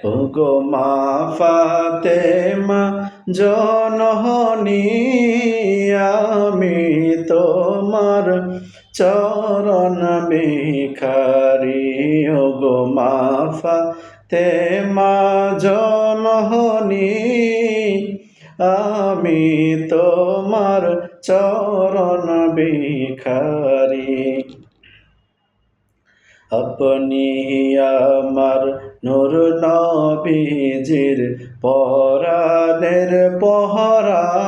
ওগো মা ফাতেমা জননী আমি তোমার চরণ ভিখারি। ওগো মা ফাতেমা জননী আমি তোমার চরণ ভিখারি। আপনি আমার নূর নবীজির পরাণের পহরান।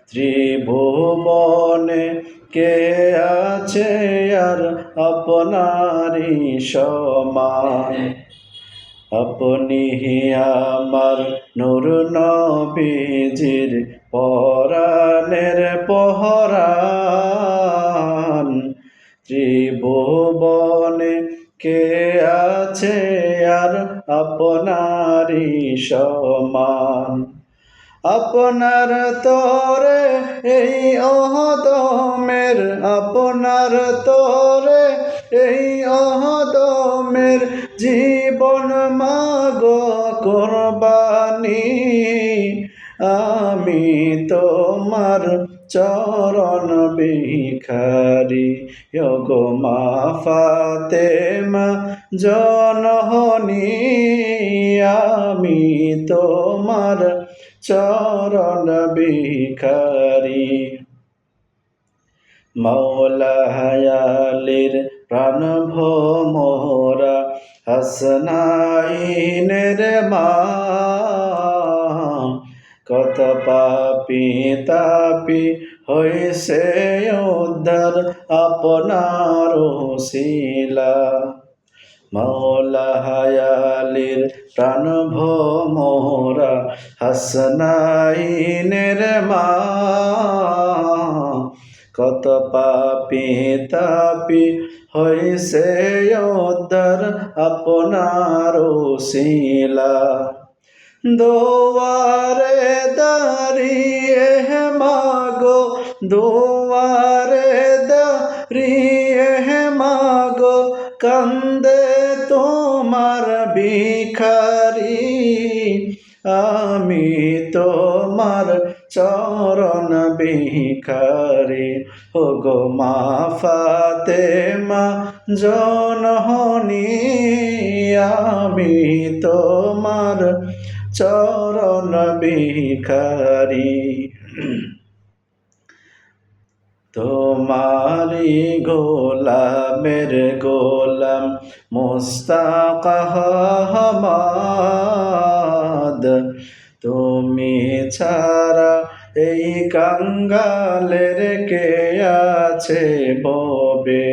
ত্রিভুবনে কে আছে আর আপনারি সমান। আপনি আমার নূর নবীজির পরাণের পহরান। ত্রিভুবনে কে আছে আর আপনারি সমান। আপনার তরে এই অহদমের, আপনার তরে এই অহদমের জীবন মাগো কুরবানি। আমি তোমার চরণ ভিখারি। ওগো মা ফাতেমা জননী আমি তোমার চরণ ভিখারি। মাওলা আলীর প্রাণ ভোমরা হাসনাইনের মা। কত পাপী তাপী হইছে উদ্ধার আপনার ওসিলা। মাওলা আলীর প্রাণ ভোমরা হাসনাইনের মা। কত পাপী তাপী হইছে উদ্ধার আপনার ওসিলা। দুয়ারে দাঁড়িয়ে মাগো, দুয়ারে দাঁড়িয়ে মাগো কান্দে তোমার ভিখারি। আমি তোমার চরণ ভিখারি। ওগো মা ফাতেমা জননী আমি তোমার চরণ ভিখারি। তোমারি গোলামের গোলাম মুস্তাক আহমদ। তুমি ছাড়া এই কাঙ্গালের কে আছে ববে।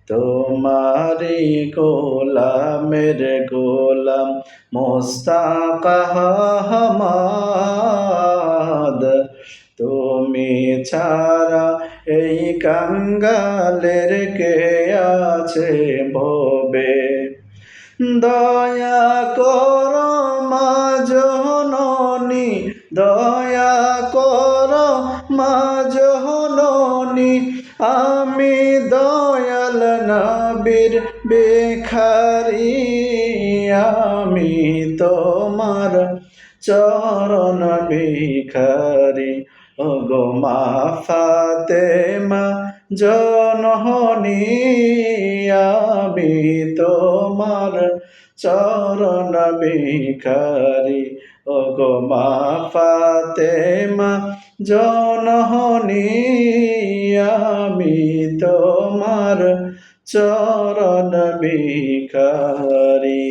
তোমারি গোলামের গোলাম মুস্তাক আহমদ। তুমি ছাড়া এই কাঙ্গালের কে আছে ভবে। দয়া কর মা জননী, দয়া কর মা জননী আমি দয়াল নবীর ভিখারি। আমি তোমার চরণ ভিখারি। ওগো মা ফাতেমা জননী আমি তোমার চরণ ভিখারি। ওগো মা ফাতেমা জননী আমি তোমার চরণ ভিখারি।